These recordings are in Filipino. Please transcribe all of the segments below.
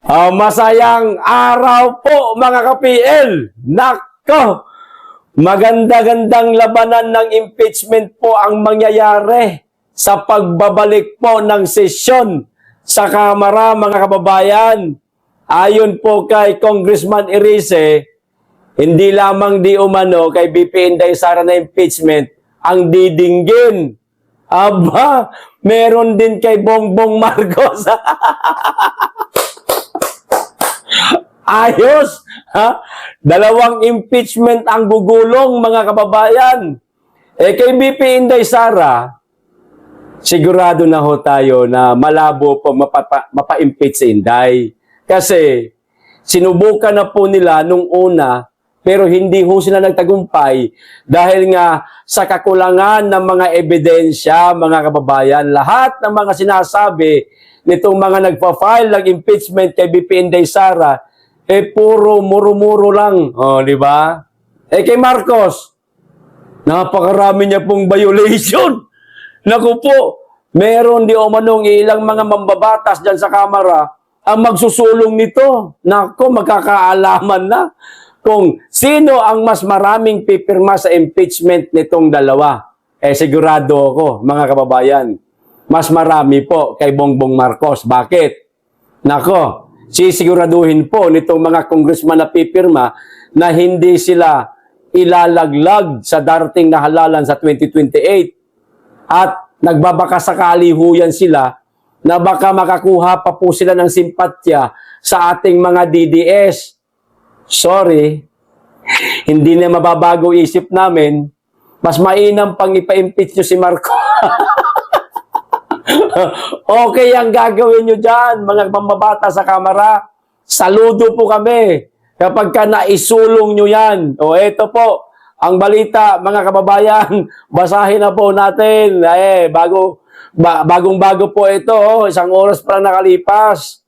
Masayang araw po mga ka-PL. Nako, maganda-gandang labanan ng impeachment po ang mangyayari sa pagbabalik po ng sesyon sa Kamara mga kababayan. Ayon po kay Congressman Erice, hindi lamang di umano kay BP Inday Sara na impeachment ang didinggin. Aba, meron din kay Bongbong Marcos. Ayos! Ha? Dalawang impeachment ang gugulong mga kababayan. Kay BP Inday Sara, sigurado na ho tayo na malabo po mapa-impeach si Inday. Kasi sinubukan na po nila nung una, pero hindi ho sila nagtagumpay dahil nga sa kakulangan ng mga ebidensya, mga kababayan. Lahat ng mga sinasabi nitong mga nagpa-file ng impeachment kay BP Inday Sara, puro muro-muro lang. Di ba? Kay Marcos, napakarami niya pong violation. Naku po, meron di umanong ilang mga mambabatas dyan sa Kamara ang magsusulong nito. Naku, magkakaalaman na kung sino ang mas maraming pipirma sa impeachment nitong dalawa. Sigurado ako, mga kababayan, mas marami po kay Bongbong Marcos. Bakit? Nako, sisiguraduhin po nitong mga congressman na pipirma na hindi sila ilalaglag sa darating na halalan sa 2028. At nagbabakasakali ho yan sila na baka makakuha pa po sila ng simpatya sa ating mga DDS. Sorry, hindi na mababago isip namin. Mas mainam pang ipa-impeach nyo si Marcos. Okay ang gagawin nyo dyan, mga mamabata sa Kamara. Saludo po kami kapag ka naisulong nyo yan. Eto po, ang balita, mga kababayan. Basahin na po natin. Bagong-bago po ito. Isang oras pa lang nakalipas.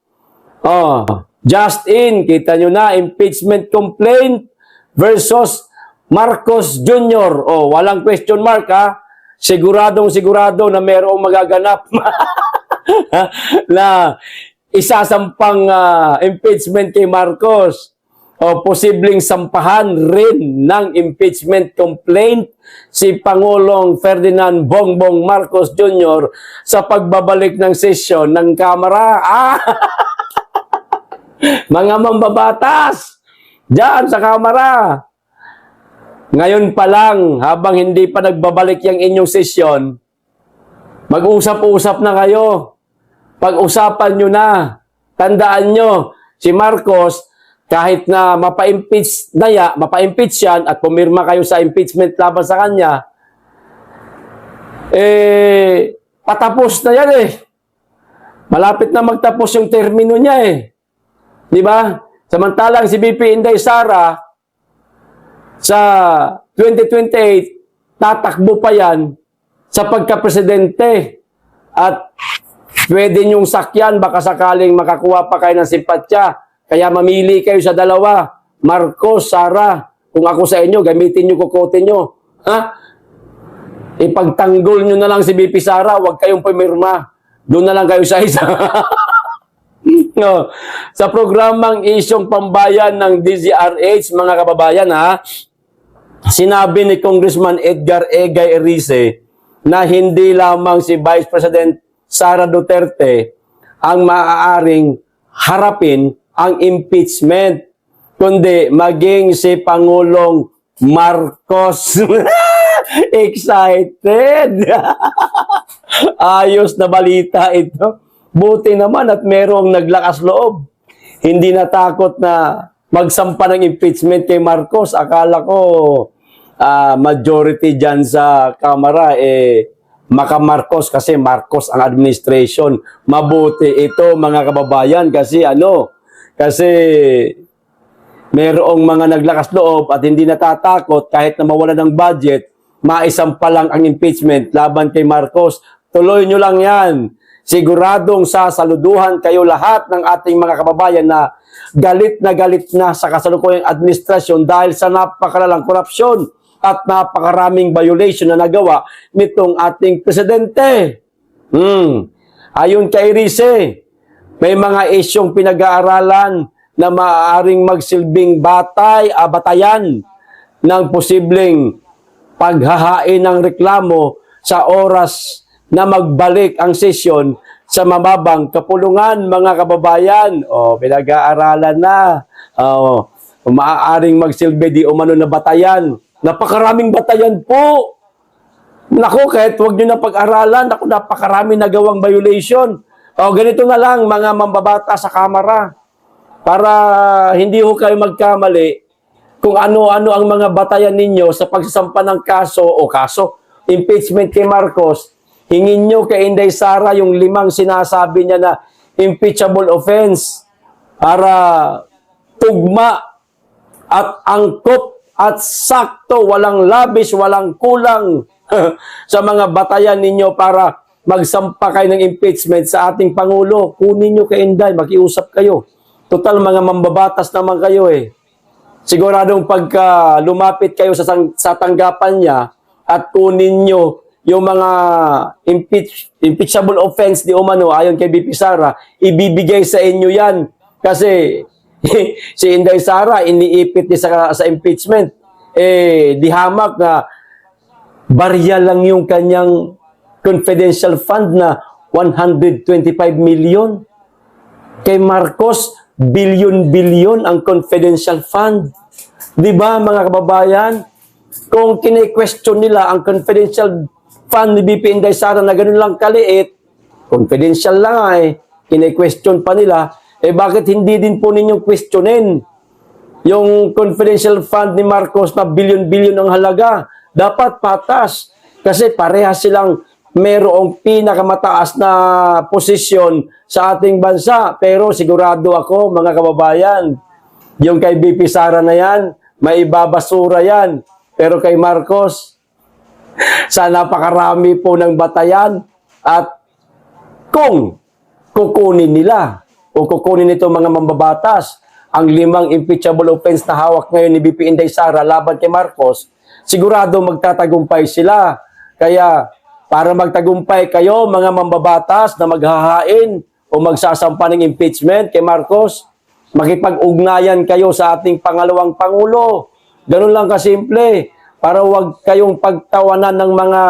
Just in, kita nyo na, impeachment complaint versus Marcos Jr. Walang question mark ha. Siguradong-sigurado na mayroong magaganap na isasampang impeachment kay Marcos o posibleng sampahan rin ng impeachment complaint si Pangulong Ferdinand Bongbong Marcos Jr. sa pagbabalik ng sesyon ng Kamara. Mga mambabatas diyan sa Kamara. Ngayon pa lang, habang hindi pa nagbabalik yung inyong sesyon, mag-usap-usap na kayo. Pag-usapan nyo na. Tandaan nyo, si Marcos, kahit na mapa-impeach yan at pumirma kayo sa impeachment laban sa kanya, patapos na yan Malapit na magtapos yung termino niya Di ba? Samantalang si BP Inday Sara, sa 2028, tatakbo pa yan sa pagka-presidente. At pwede nyong sakyan, baka sakaling makakuha pa kayo ng simpatya. Kaya mamili kayo sa dalawa, Marcos, Sara. Kung ako sa inyo, gamitin nyo, kukote nyo. Ipagtanggol nyo na lang si BP Sara, huwag kayong pumirma. Doon na lang kayo sa isa. Sa programang Isyong Pambayan ng DZRH, mga kababayan sinabi ni Congressman Edgar Egay Erice na hindi lamang si Vice President Sara Duterte ang maaaring harapin ang impeachment, kundi maging si Pangulong Marcos. Excited! Ayos na balita ito. Buti naman at merong naglakas loob. Hindi natakot na magsampa ng impeachment kay Marcos. Akala ko majority dyan sa Kamara maka-Marcos kasi Marcos ang administration. Mabuti ito mga kababayan kasi kasi merong mga naglakas loob at hindi natatakot kahit na mawala ng budget, maisampa lang ang impeachment laban kay Marcos. Tuloy nyo lang yan. Siguradong sasaluduhan kayo lahat ng ating mga kababayan na galit na sa kasalukuyang administrasyon dahil sa napakalalang korupsyon at napakaraming violation na nagawa nitong ating presidente. Ayon kay Erice, May mga isyong pinag-aaralan na maaaring magsilbing batayan ng posibleng paghahain ng reklamo sa oras na magbalik ang sesyon sa mababang kapulungan, mga kababayan. O, pinag-aaralan na. O, maaaring magsilbi di umano na batayan. Napakaraming batayan po. Naku, kahit huwag nyo na pag-aralan, naku, napakarami nagawang violation. O, ganito na lang, mga mambabata sa kamera. Para hindi ho kayo magkamali kung ano-ano ang mga batayan ninyo sa pagsasampa ng impeachment kay Marcos. Hingin nyo kay Inday Sara yung 5 sinasabi niya na impeachable offense para tugma at angkop at sakto, walang labis, walang kulang sa mga batayan ninyo para magsampa kayo ng impeachment sa ating Pangulo. Kunin nyo kay Inday, makiusap kayo. Total, mga mambabatas naman kayo eh. Siguradong pagka lumapit kayo sa tanggapan niya at kunin nyo yung mga impeachable offense di umano ayon kay BP Sara, ibibigay sa inyo yan. Kasi si Inday Sara, iniipit niya sa impeachment. Di hamak na barya lang yung kanyang confidential fund na 125 million. Kay Marcos, bilyon-bilyon ang confidential fund. Di ba, mga kababayan? Kung kine-question nila ang confidential fund ni BP Inday Sara na ganun lang kaliit, confidential lang kine-question pa nila, bakit hindi din po ninyong questionin yung confidential fund ni Marcos na bilyon-bilyon ang halaga? Dapat patas. Kasi parehas silang mayroong pinakamataas na posisyon sa ating bansa. Pero sigurado ako, mga kababayan, yung kay BP Sara na yan, may ibabasura yan. Pero kay Marcos, sa napakarami po ng batayan at kung kukunin nila o kukunin nito mga mambabatas ang 5 impeachable offense na hawak ngayon ni BP Inday Sara laban kay Marcos, sigurado magtatagumpay sila. Kaya para magtagumpay kayo, mga mambabatas na maghahain o magsasampa ng impeachment kay Marcos, makipag-ugnayan kayo sa ating pangalawang Pangulo. Ganun lang kasimple. Para wag kayong pagtawanan ng mga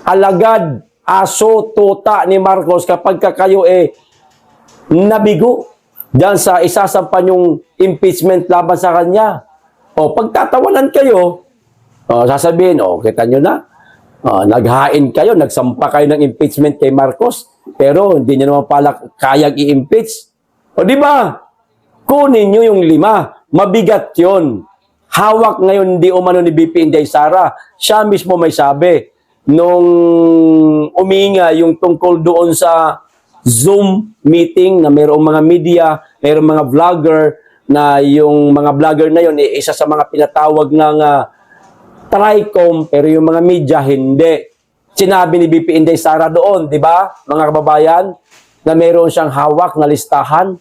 alagad, aso, tuta ni Marcos kapag kayo nabigo dyan sa isasampa yung impeachment laban sa kanya. O pagtatawanan kayo, sasabihin, kita nyo na, naghain kayo, nagsampa kayo ng impeachment kay Marcos, pero hindi nyo naman pala kayang i-impeach. O di ba? Kunin nyo yung 5. Mabigat yon. Hawak ngayon di umano ni BP Inday Sara. Siya mismo may sabi nung uminga yung tungkol doon sa Zoom meeting na mayroong mga media, mayroong mga vlogger na yung mga vlogger na yun, isa sa mga pinatawag ng TRICOM, pero yung mga media hindi. Sinabi ni BP Inday Sara doon, di ba, mga kababayan, na mayroon siyang hawak na listahan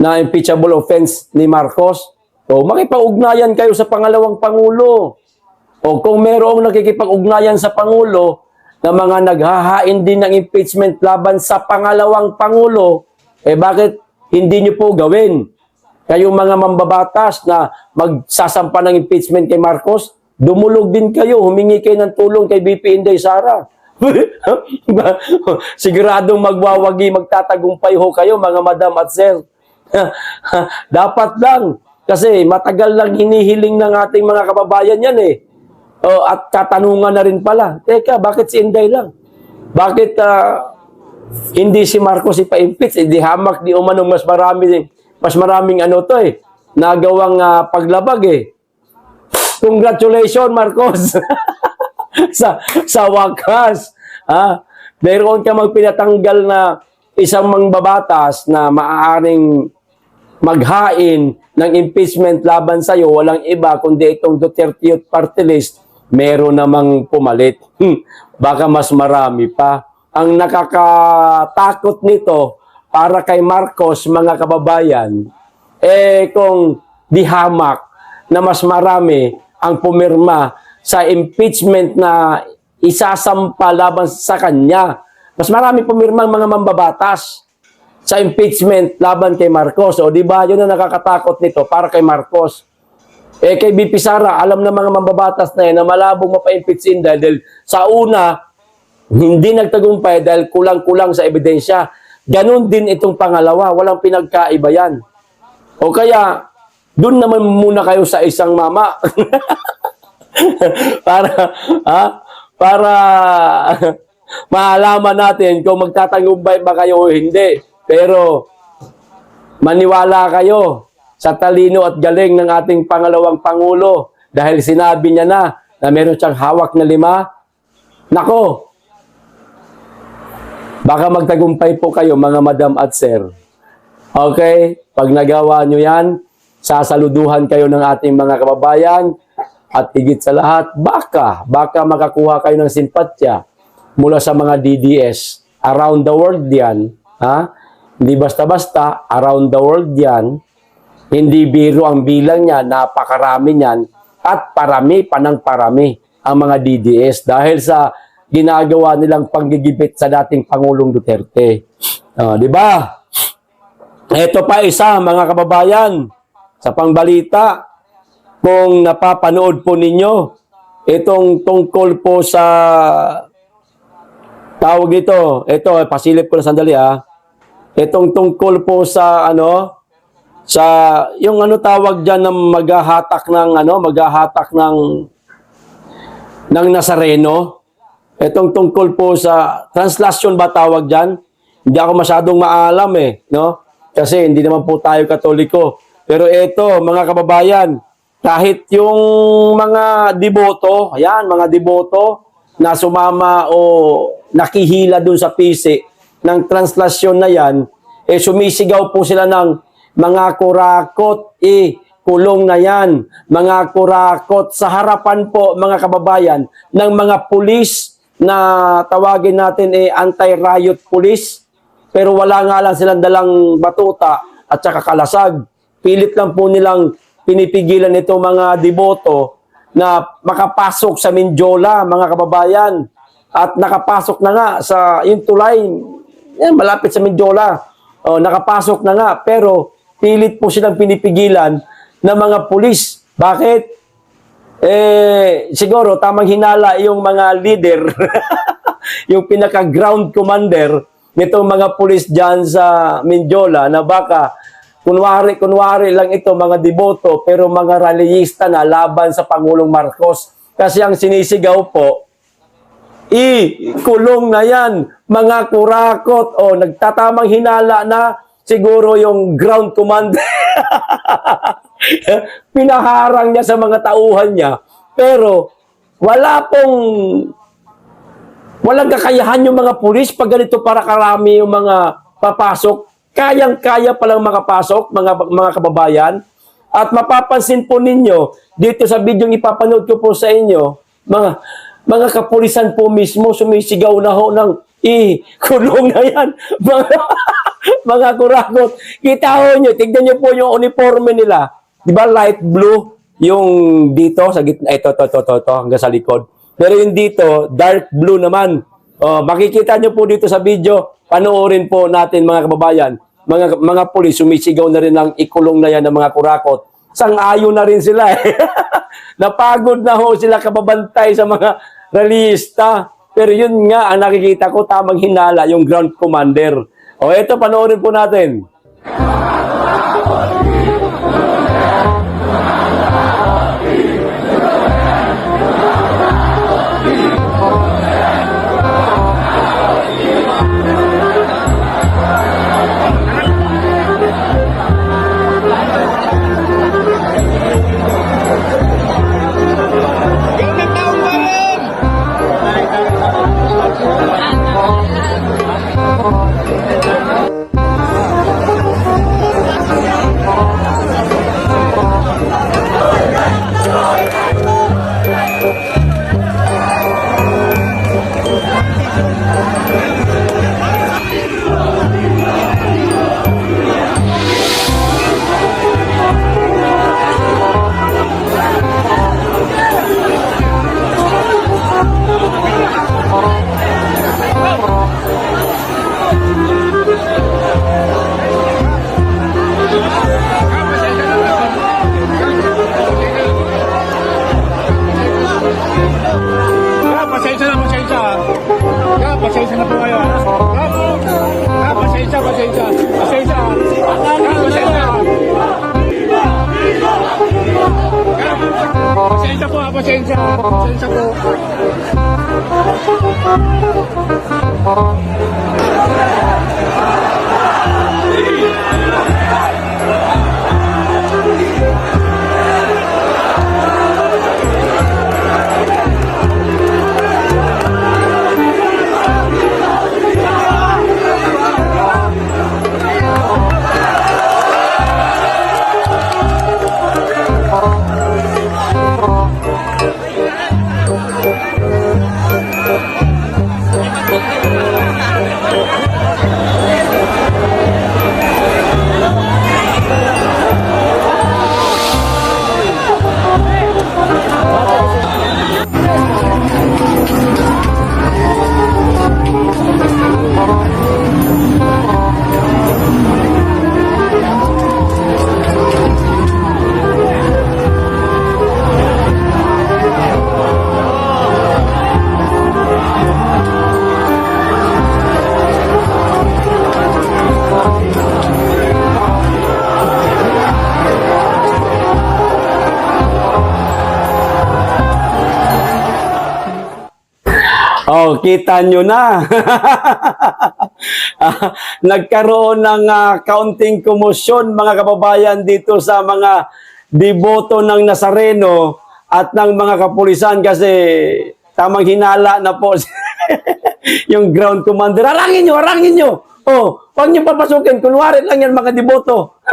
na impeachable offense ni Marcos. O makipag-ugnayan kayo sa pangalawang Pangulo. O kung mayroong nakikipag-ugnayan sa Pangulo na mga naghahain din ng impeachment laban sa pangalawang Pangulo, bakit hindi nyo po gawin? Kayong mga mambabatas na magsasampa ng impeachment kay Marcos, dumulog din kayo, humingi kayo ng tulong kay BP Inday Sara. Siguradong magwawagi, magtatagumpay ho kayo, mga madam at sir. Dapat lang. Kasi matagal lang hinihiling ng ating mga kababayan yan at katanungan na rin pala, teka, bakit si Inday lang? Bakit hindi si Marcos ipa-impeach? Di hamak, di umanong mas maraming nagawang paglabag Congratulations, Marcos! sa wakas, mayroon ka magpinatanggal na isang mangbabatas na maaaring maghain ng impeachment laban sa'yo, walang iba kundi itong Duterte Youth Party List, meron namang pumalit. Baka mas marami pa. Ang nakakatakot nito para kay Marcos, mga kababayan, kung dihamak na mas marami ang pumirma sa impeachment na isasampa laban sa kanya. Mas marami pumirma ang mga mambabatas. sa impeachment laban kay Marcos. O di ba? Yun ang nakakatakot nito para kay Marcos. Kay BP Sara, alam ng mga mambabatas na yan na malabong mapa-impeach sin dahil sa una, hindi nagtagumpay dahil kulang-kulang sa ebidensya. Ganon din itong pangalawa. Walang pinagkaiba yan. O kaya, doon naman muna kayo sa isang mama. para maalaman natin kung magtatagumpay ba kayo o hindi. Pero maniwala kayo sa talino at galing ng ating pangalawang Pangulo dahil sinabi niya na meron siyang hawak na 5. Nako, baka magtagumpay po kayo mga madam at sir. Okay? Pag nagawa nyo yan, sasaluduhan kayo ng ating mga kababayan at higit sa lahat, baka makakuha kayo ng simpatya mula sa mga DDS. Around the world yan. Ha? Hindi basta-basta, around the world yan. Hindi biro ang bilang niya, napakarami niyan. At parami pa ng parami ang mga DDS dahil sa ginagawa nilang panggigipit sa dating Pangulong Duterte. Di ba? Ito pa isa, mga kababayan, sa pangbalita, kung napapanood po ninyo, itong tungkol po sa tawag ito, pasilip ko na sandali itong tungkol po sa yung tawag diyan na maghahatak ng Nazareno. Itong tungkol po sa translation ba tawag diyan? Hindi ako masyadong maalam no? Kasi hindi naman po tayo Katoliko. Pero ito, mga kababayan, kahit yung mga deboto, mga deboto na sumama o nakihila dun sa pisi ng translasyon na yan, sumisigaw po sila ng mga kurakot, kulong na yan, mga kurakot, sa harapan po, mga kababayan, ng mga pulis na tawagin natin anti-riot police, pero wala nga lang silang dalang batuta at saka kalasag. Pilit lang po nilang pinipigilan ito mga deboto na makapasok sa Mindiola, mga kababayan. At nakapasok na nga sa yung tulay, malapit sa Mindiola. Nakapasok na nga, pero pilit po silang pinipigilan ng mga pulis. Bakit? Siguro tamang hinala yung mga leader, yung pinaka-ground commander nitong mga pulis dyan sa Mindiola na baka kunwari lang ito mga deboto pero mga rallyista na laban sa Pangulong Marcos. Kasi ang sinisigaw po, kulong na yan, mga kurakot. Nagtatamang hinala na siguro yung ground commander. Pinaharang niya sa mga tauhan niya. Pero walang kakayahan yung mga pulis pag ganito para karami yung mga papasok. Kayang-kaya palang makapasok, mga kababayan. At mapapansin po ninyo, dito sa video ipapanood ko po sa inyo, mga kapulisan po mismo sumisigaw na ho ng kulong na yan. Mga kurakot. Kita ho nyo, tignan nyo po yung uniforme nila. Di ba light blue yung dito sa gitna, ito, hanggang sa likod. Pero yung dito, dark blue naman. Makikita nyo po dito sa video, panoorin po natin mga kababayan. Mga pulis, sumisigaw na rin ng ikulong na yan ng mga kurakot. Sang-ayo na rin sila Napagod na ho sila kababantay sa mga rallyista. Pero yun nga, ang nakikita ko, tamang hinala yung ground commander. Ito, panoorin po natin. Sensya po. Oh, kita nyo na. Nagkaroon ng kaunting komosyon, mga kababayan, dito sa mga deboto ng Nazareno at ng mga kapulisan kasi tamang hinala na po yung ground commander. Harangin nyo, harangin nyo. Oh, huwag nyo papasukin. Kunwari lang yan, mga deboto.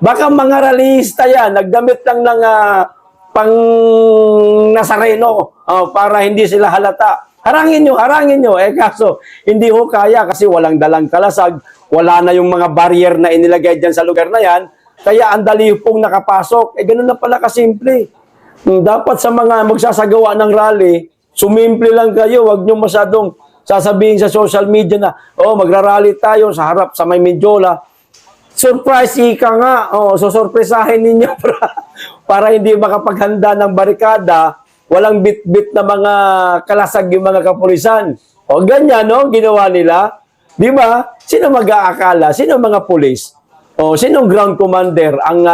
Baka mga rallyista yan, nagdamit lang ng pang Nazareno para hindi sila halata. Harangin nyo. Kaso, hindi ho kaya kasi walang dalang kalasag, wala na yung mga barrier na inilagay dyan sa lugar na yan, kaya ang dali pong nakapasok. Ganun na pala kasimple. Dapat sa mga magsasagawa ng rally, sumimple lang kayo, wag nyo masyadong sasabihin sa social media na, magrarally tayo sa harap sa may Mindiola. Surprise ika nga. Sorpresahin ninyo para hindi makapaghanda ng barikada, walang bit-bit na mga kalasag yung mga kapulisan. Ganyan, no? Ginawa nila. Di ba? Sino mag-aakala? Sino mga pulis? Sinong ground commander ang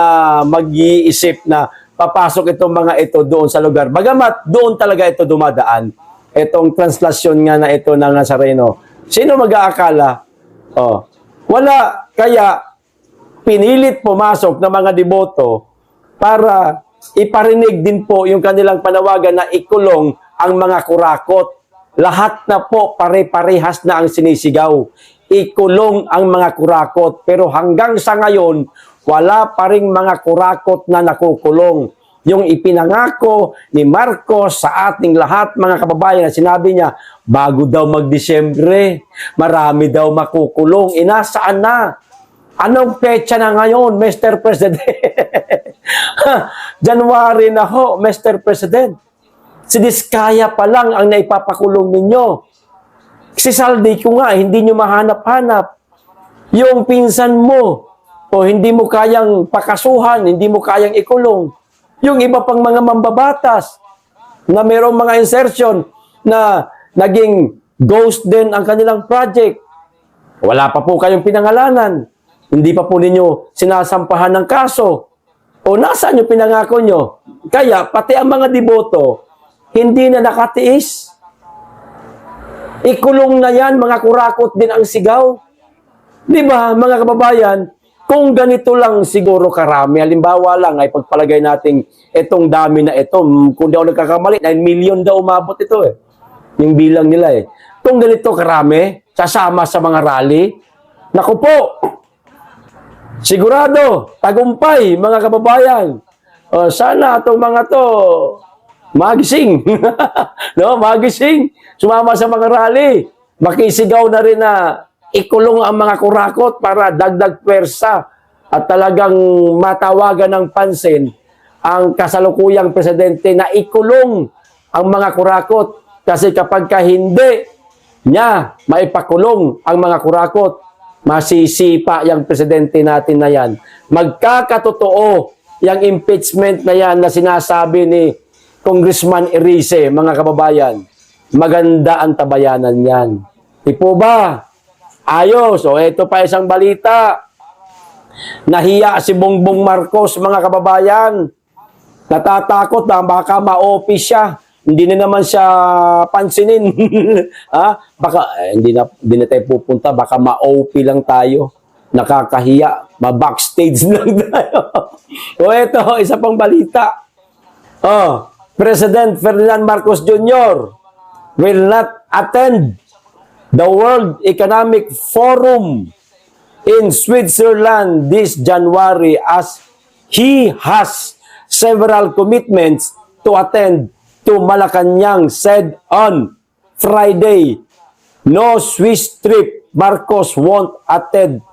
mag-iisip na papasok itong mga ito doon sa lugar? Bagamat doon talaga ito dumadaan. Itong translasyon nga na ito ng Nazareno. Sino mag-aakala? Wala. Kaya, pinilit pumasok ng mga deboto para iparinig din po yung kanilang panawagan na ikulong ang mga kurakot. Lahat na po pare-parehas na ang sinisigaw. Ikulong ang mga kurakot. Pero hanggang sa ngayon, wala pa ring mga kurakot na nakukulong. Yung ipinangako ni Marcos sa ating lahat, mga kababayan, na sinabi niya, bago daw mag-Disyembre, marami daw makukulong. Inasaan na? Anong petsa na ngayon, Mr. President? January na ho, Mr. President. Si Diskaya pa lang ang naipapakulong ninyo. Si Saldi ko nga, hindi nyo mahanap-hanap. Yung pinsan mo, hindi mo kayang pakasuhan, hindi mo kayang ikulong. Yung iba pang mga mambabatas, na mayroong mga insertion na naging ghost din ang kanilang project. Wala pa po kayong pinangalanan. Hindi pa po ninyo sinasampahan ng kaso. Nasaan yung pinangako nyo? Kaya, pati ang mga deboto, hindi na nakatiis. Ikulong na yan, mga kurakot din ang sigaw. Di ba, mga kababayan, kung ganito lang siguro karami, halimbawa lang ay pagpalagay natin itong dami na ito, kung di ako nagkakamali, 9 million daw umabot ito yung bilang nila Kung ganito karami, sasama sa mga rally, naku po, sigurado, tagumpay, mga kababayan. Sana itong mga to magising. No, magising. Sumama sa mga rally. Makisigaw na rin na ikulong ang mga kurakot para dagdag pwersa at talagang matawagan ng pansin ang kasalukuyang presidente na ikulong ang mga kurakot. Kasi kapag hindi niya maipakulong ang mga kurakot, masisipa yung presidente natin na yan. Magkakatotoo yung impeachment na yan na sinasabi ni Congressman Erice, mga kababayan. Maganda ang tabayanan yan. Di po ba? Ayos. Ito pa isang balita. Nahiya si Bongbong Marcos, mga kababayan. Natatakot na baka ma-OP siya. Hindi na naman siya pansinin. Ha? Baka, hindi na tayo pupunta. Baka ma-OP lang tayo. Nakakahiya. Ma-backstage lang tayo. O eto, isa pang balita. President Ferdinand Marcos Jr. will not attend the World Economic Forum in Switzerland this January as he has several commitments to attend to Malacanang, said on Friday. No Swiss trip. Marcos won't attend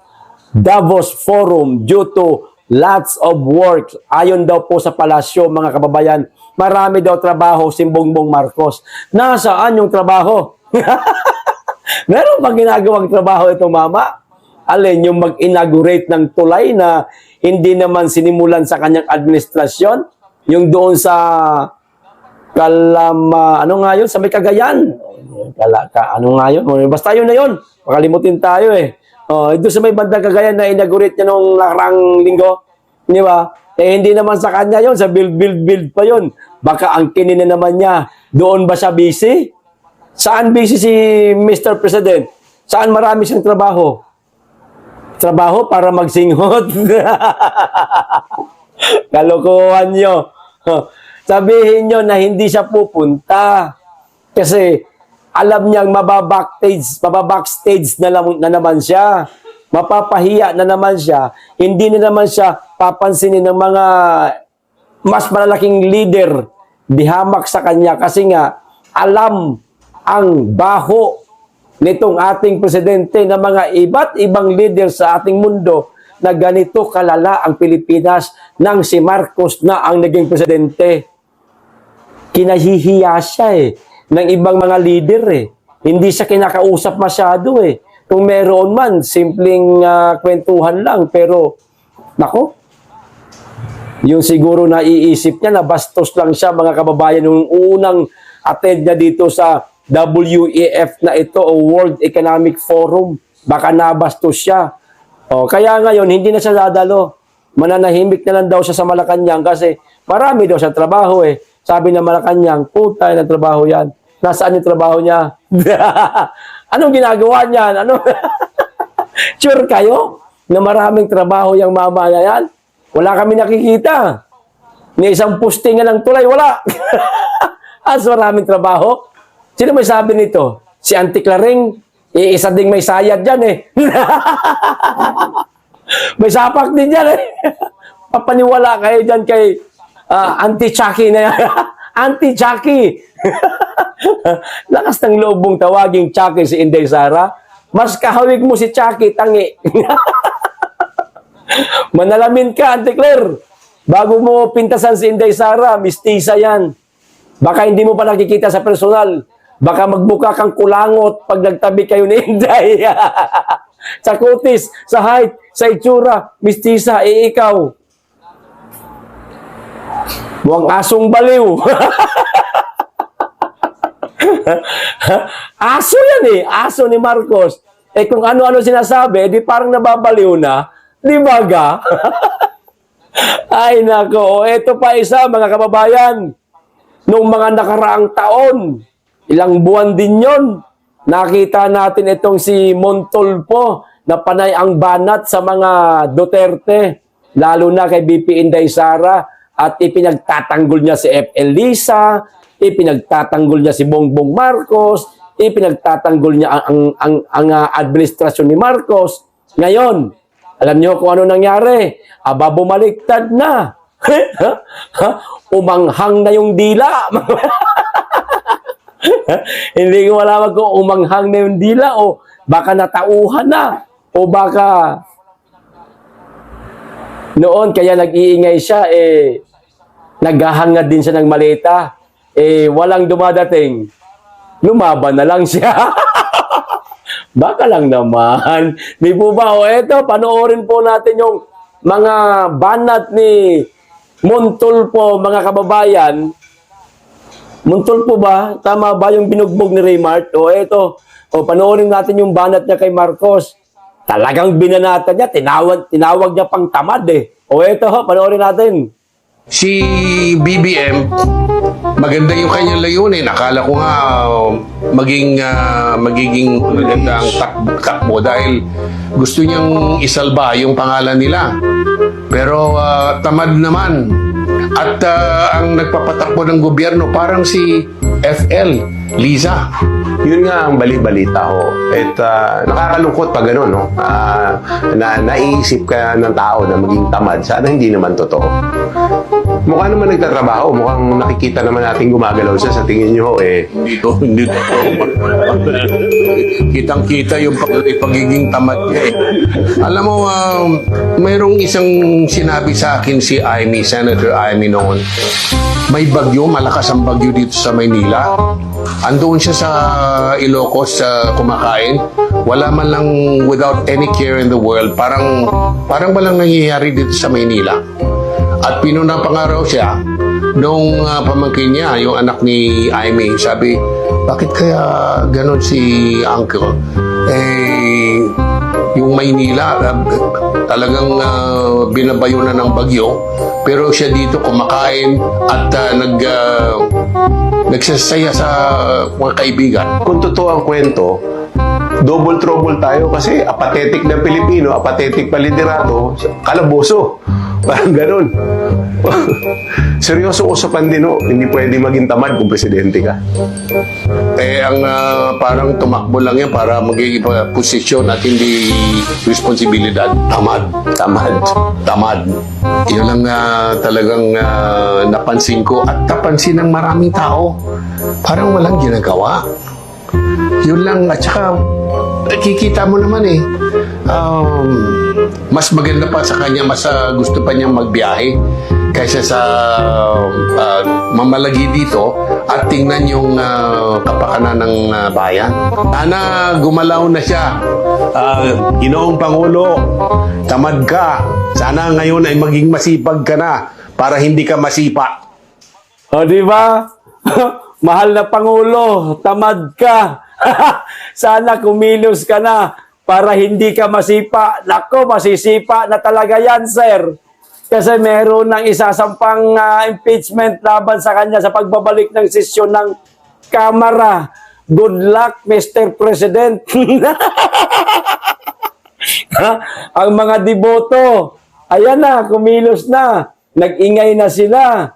Davos Forum due to lots of work. Ayon daw po sa palasyo, mga kababayan, marami daw trabaho si Bongbong Marcos. Nasaan yung trabaho? Meron bang ginagawang trabaho ito, mama? Alin, yung mag-inaugurate ng tulay na hindi naman sinimulan sa kanyang administrasyon? Yung doon sa ano nga yun? Sa may Cagayan. Ano nga yun? Basta yun na yun. Makalimutin tayo eh. Doon sa may bandang Cagayan na inaugurate niya nung nakarang linggo. Di ba? Eh, hindi naman sa kanya yun. Sa build pa yun. Baka ang kinina naman niya. Doon ba siya busy? Saan busy si Mr. President? Saan marami siyang trabaho? Trabaho para magsinghot. Kalokohan nyo. Sabihin nyo na hindi siya pupunta. Kasi alam niyang mababackstage na naman siya. Mapapahiya na naman siya. Hindi na naman siya papansinin ng mga mas malalaking leader. Dihamak sa kanya kasi nga alam ang baho nitong ating presidente na mga iba't ibang leader sa ating mundo na ganito kalala ang Pilipinas nang si Marcos na ang naging presidente. Kinahihiya siya ng ibang mga leader Hindi siya kinakausap masyado Kung meron man, simpleng kwentuhan lang. Pero, nako, yung siguro naiisip niya na bastos lang siya, mga kababayan, nung unang attend niya dito sa WEF na ito o World Economic Forum. Baka nabastos siya. Kaya ngayon, hindi na siya dadalo. Mananahimik na lang daw siya sa Malacanang kasi marami daw siya trabaho Sabi ng Malacanang, puta na trabaho yan. Nasaan yung trabaho niya? Anong ginagawa niyan? Sure kayo na maraming trabaho yung mama na yan? Wala kami nakikita. May isang postingan ng tulay, wala. As maraming trabaho. Sino may sabi nito? Si Auntie Claring, isa ding may sayad dyan May sapak din dyan Papaniwala kayo dyan kay Auntie Chucky na yan. Auntie Chucky. Lakas ng loob mong tawaging Chucky si Inday Sara. Mas kahawig mo si Chucky, tangi. Manalamin ka, Auntie Claire. Bago mo pintasan si Inday Sara, mistisa yan. Baka hindi mo pa nakikita sa personal. Baka magbuka kang kulangot pag nagtabi kayo ni Inday. Sa kutis, sa height, sa itsura, mistisa, ikaw. Buwang asong baliw. Aso yan Aso ni Marcos. Kung ano-ano sinasabi, di parang nababaliw na. Di ba ga? Ay nako. Ito pa isa, mga kababayan. Nung mga nakaraang taon, ilang buwan din yon, nakita natin itong si Montolpo na panay ang banat sa mga Duterte. Lalo na kay BP Inday Sara. At ipinagtatanggol niya si F.L. Lisa, ipinagtatanggol niya si Bongbong Marcos, ipinagtatanggol niya ang administrasyon ni Marcos. Ngayon, alam niyo kung ano nangyari? Aba, bumaliktad na. Umanghang na yung dila. Hindi ko malaman kung umanghang na yung dila o baka natauhan na o baka noon kaya nag-iingay siya naghahangad din siya ng maleta. Walang dumadating. Lumaban na lang siya. Baka lang naman. Di po ba? Eto, panoorin po natin yung mga banat ni Montolpo, mga kababayan. Montolpo ba? Tama ba yung binugbog ni Raymart? Eto. Panoorin natin yung banat niya kay Marcos. Talagang binanatan niya. Tinawag niya pang tamad Eto, panoorin natin. Si BBM, maganda yung kanyang layunin. Akala ko nga magiging maganda ang takbo dahil gusto niyang isalba yung pangalan nila. Pero tamad naman. At ang nagpapatakbo ng gobyerno parang si FL, Liza. Yun nga ang bali-balita ho. At nakakalungkot pag gano'n, no? Naiisip ka ng tao na maging tamad. Sana hindi naman totoo. Mukha naman nagtatrabaho. Mukhang nakikita naman natin gumagalaw siya. Sa tingin nyo ho, Hindi to. Kitang-kita yung pagiging tamad niya eh. Alam mo, mayroong isang sinabi sa akin si Amy, Senator Amy noon. May bagyo, malakas ang bagyo dito sa Maynila. Andoon siya sa Ilocos kumakain. Wala man lang without any care in the world. Parang walang nangyayari dito sa Maynila. At pinunapangaraw siya nung pamangkin niya, yung anak ni Amy. Sabi, bakit kaya ganon si Uncle? Yung Maynila, talagang binabayunan ng bagyo. Pero siya dito kumakain at nagsasaya sa mga kaibigan. kung totoo ang kwento, double trouble tayo kasi apathetic na Pilipino, apathetic pa liderato, kalaboso. Parang ganun. Seryoso usapan din ho. Hindi pwede maging tamad kung presidente ka. Ang parang tumakbo lang yan para magiging posisyon at hindi responsibilidad. Tamad. Yun lang talagang napansin ko at napansin ng maraming tao. Parang walang ginagawa. Yun lang. At saka, nakikita mo naman eh. Mas maganda pa sa kanya, mas gusto pa niyang magbiyahe kaysa sa mamalagi dito at tingnan yung kapakanan ng bayan. Sana gumalaw na siya. Ginoong Pangulo, tamad ka. Sana ngayon ay maging masipag ka na para hindi ka masipa. O, di ba? Mahal na Pangulo, tamad ka. Sana kumilos ka na para hindi ka masipa. Nako, masisipa na talaga yan, sir. Kasi meron ng isasampang impeachment laban sa kanya sa pagbabalik ng sesyon ng Kamara. Good luck, Mr. President. Ang mga deboto, ayan na, kumilos na. Nag-ingay na sila.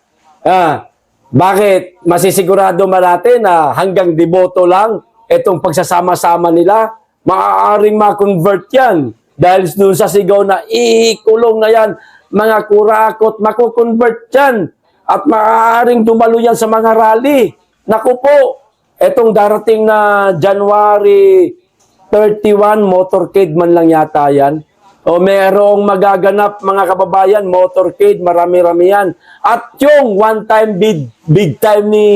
Bakit? Masisigurado ba natin na hanggang deboto lang itong pagsasama-sama nila? Maaaring ma-convert yan. Dahil doon sa sigaw na ikulong na yan, mga kurakot, makukonvert yan. At maaaring dumalo yan sa mga rally. Naku po, itong darating na January 31, motorcade man lang yata yan. O merong magaganap mga kababayan, motorcade, marami-rami yan. At yung one time big time ni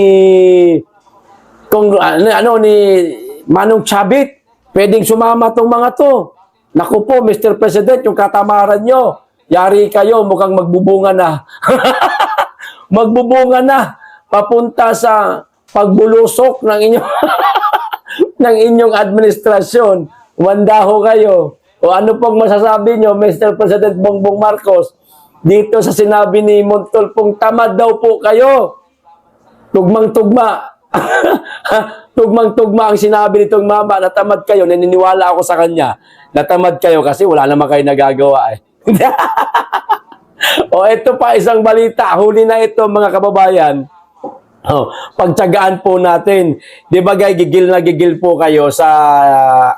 ni Manong Chabit, pwedeng sumama tong mga to. Naku po, Mr. President, yung katamaran nyo, yari kayo, mukhang magbubunga na. Magbubunga na, papunta sa pagbulusok ng inyong, ng inyong administrasyon. Wandaho kayo. O ano pong masasabi nyo, Mr. President Bongbong Marcos, dito sa sinabi ni Montol pong tamad daw po kayo. Tugmang-tugma. Tugmang-tugma ang sinabi nitong mama na tamad kayo. Naniniwala ako sa kanya na tamad kayo kasi wala naman kayo nagagawa eh. O ito pa isang balita. Huli na ito mga kababayan. Pagtyagaan po natin. Di ba gigil na gigil po kayo sa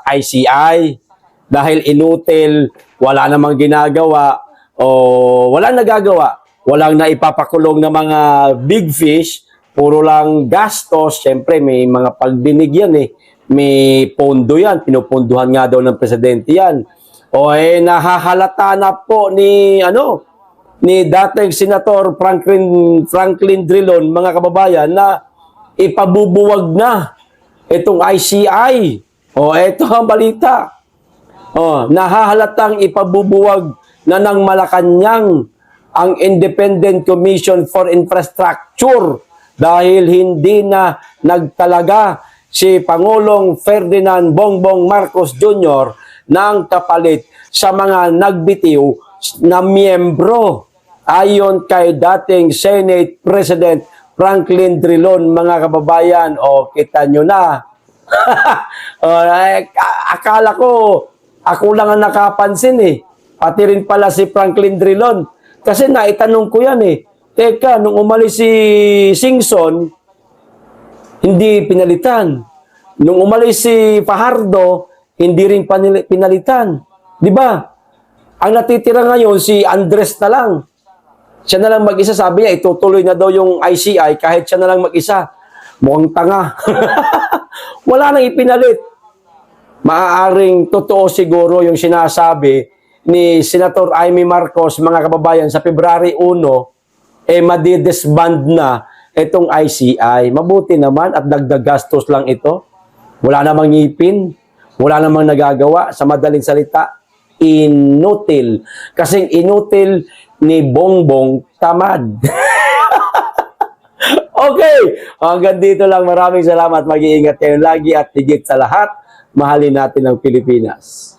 ICI dahil inutil, wala namang ginagawa o walang nagagawa. Walang naipapakulong na mga big fish. Puro lang gastos, syempre may mga pagdinig yan eh. May pondo yan, pinupunduhan nga daw ng presidente yan. O nahahalata na po ni dating Senator Franklin Drilon, mga kababayan, na ipabubuwag na itong ICI. O ito ang balita. O nahahalatang ipabubuwag na ng Malacanang ang Independent Commission for Infrastructure dahil hindi na nagtalaga si Pangulong Ferdinand Bongbong Marcos Jr. ng kapalit sa mga nagbitiw na miyembro. Ayon kay dating Senate President Franklin Drilon, mga kababayan, kita nyo na. Akala ko, ako lang ang nakapansin Pati rin pala si Franklin Drilon. Kasi naitanong ko yan Teka, nung umalis si Singson, hindi pinalitan. Nung umalis si Fajardo, hindi rin pinalitan. Di ba? Ang natitira ngayon, si Andres na lang. Siya na lang mag-isa, sabi niya, itutuloy na daw yung ICI kahit siya na lang mag-isa. Mukhang tanga. Wala nang ipinalit. Maaaring totoo siguro yung sinasabi ni Senator Amy Marcos, mga kababayan, sa February 1, madidisband na itong ICI. Mabuti naman at dagdag gastos lang ito. Wala namang ngipin. Wala namang nagagawa. Sa madaling salita, inutil. Kasing inutil ni Bongbong tamad. Okay. Hanggang dito lang. Maraming salamat. Mag-iingat kayo lagi at higit sa lahat, mahalin natin ang Pilipinas.